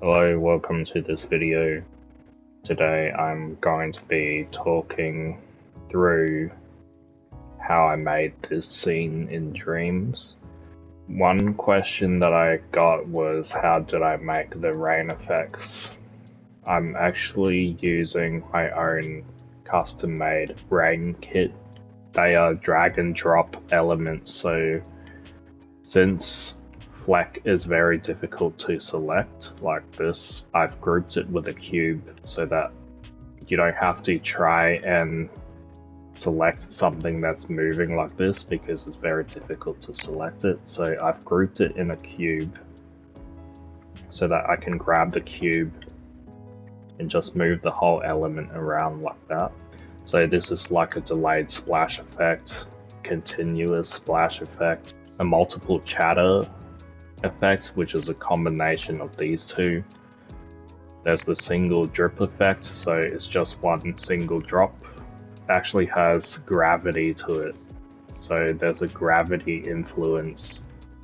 Hello, welcome to this video. Today I'm going to be talking through how I made this scene in Dreams. One question that I got was, how did I make the rain effects? I'm actually using my own custom-made rain kit. They are drag and drop elements, so since Fleck is very difficult to select like this, I've grouped it with a cube so that you don't have to try and select something that's moving like this because it's very difficult to select it. So I've grouped it in a cube so that I can grab the cube and just move the whole element around like that. So this is like a delayed splash effect, continuous splash effect, a multiple chatter effect, which is a combination of these two. There's the single drip effect, so it's just one single drop. It actually has gravity to it, so there's a gravity influence.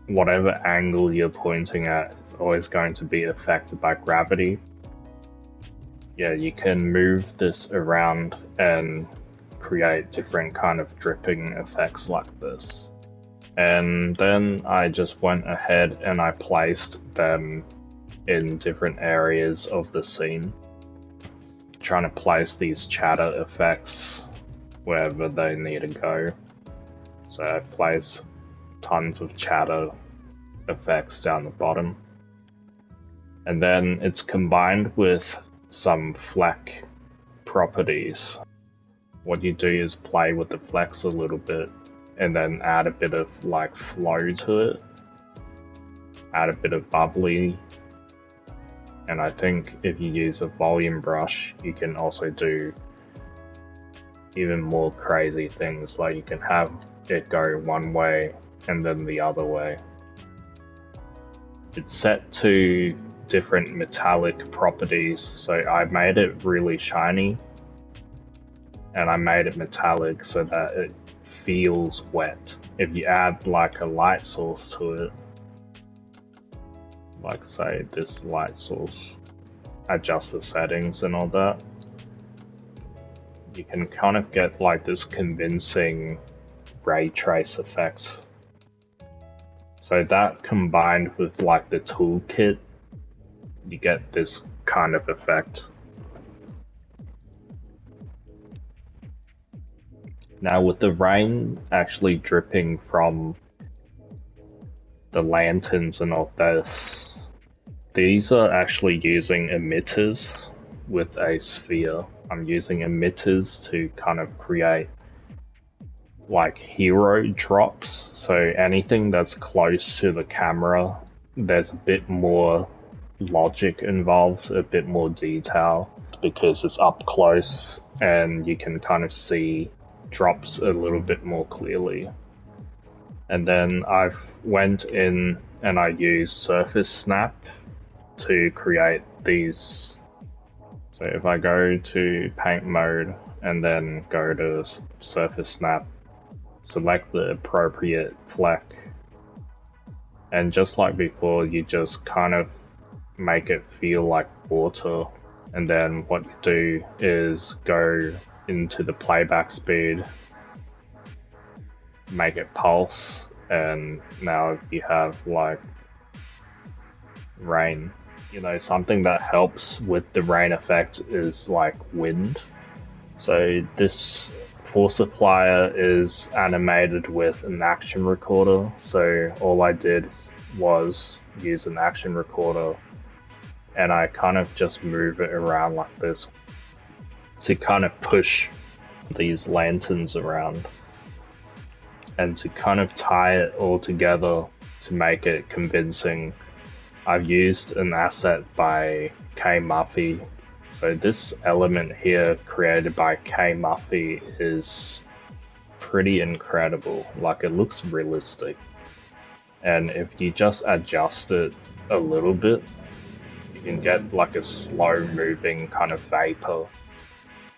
Whatever angle you're pointing at is always going to be affected by gravity. Yeah, you can move this around and create different kind of dripping effects like this. And then I just went ahead and I placed them in different areas of the scene, trying to place these chatter effects wherever they need to go. So I place tons of chatter effects down the bottom, and then it's combined with some Fleck properties. What you do is play with the flex a little bit and then add a bit of like flow to it, add a bit of bubbly, and I think if you use a volume brush you can also do even more crazy things, like you can have it go one way and then the other way. It's set to different metallic properties, so I made it really shiny and I made it metallic so that it feels wet. If you add like a light source to it, like say this light source, adjust the settings and all that, you can kind of get like this convincing ray trace effect. So that combined with like the toolkit, you get this kind of effect. Now with the rain actually dripping from the lanterns and all this, these are actually using emitters with a sphere. I'm using emitters to kind of create like hero drops, so anything that's close to the camera, there's a bit more logic involved, a bit more detail, because it's up close and you can kind of see drops a little bit more clearly. And then I've went in and I used surface snap to create these. So if I go to paint mode and then go to surface snap, select the appropriate Fleck, and just like before, you just kind of make it feel like water. And then what you do is go into the playback speed, make it pulse, and now you have like rain. You know, something that helps with the rain effect is like wind. So this force applier is animated with an action recorder, so all I did was use an action recorder and I kind of just move it around like this to kind of push these lanterns around and to kind of tie it all together to make it convincing. I've used an asset by K Muffy. So this element here created by K Muffy is pretty incredible. Like, it looks realistic. And if you just adjust it a little bit, you can get like a slow moving kind of vapor.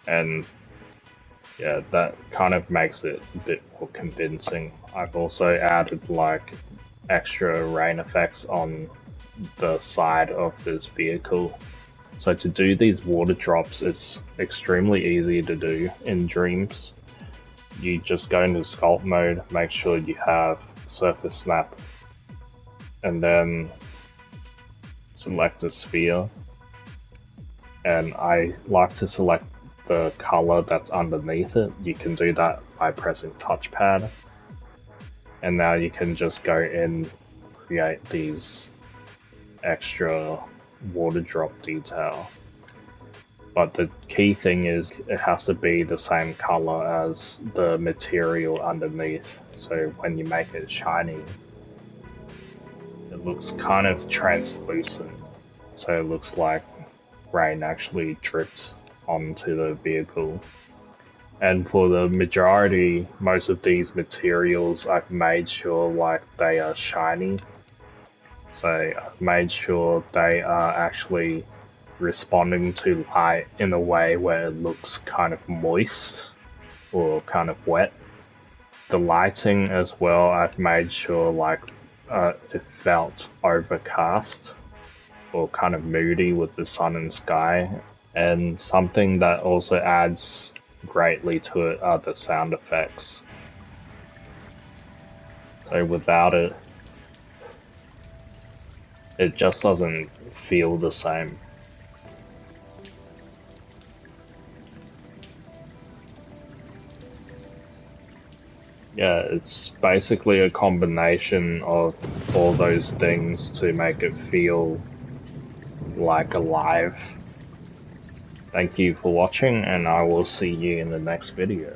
And yeah, that kind of makes it a bit more convincing. I've also added like extra rain effects on the side of this vehicle. So to do these water drops, it's extremely easy to do in Dreams. You just go into sculpt mode, make sure you have surface snap, and then select a sphere. And I like to select the color that's underneath it. You can do that by pressing touchpad. And now you can just go in, create these extra water drop detail. But the key thing is it has to be the same color as the material underneath. So when you make it shiny, it looks kind of translucent. So it looks like rain actually dripped onto the vehicle. And for the majority, most of these materials, I've made sure like they are shiny. So I've made sure they are actually responding to light in a way where it looks kind of moist or kind of wet. The lighting as well, I've made sure like it felt overcast or kind of moody with the sun and sky. And something that also adds greatly to it are the sound effects. So without it, it just doesn't feel the same. Yeah, it's basically a combination of all those things to make it feel like alive. Thank you for watching, and I will see you in the next video.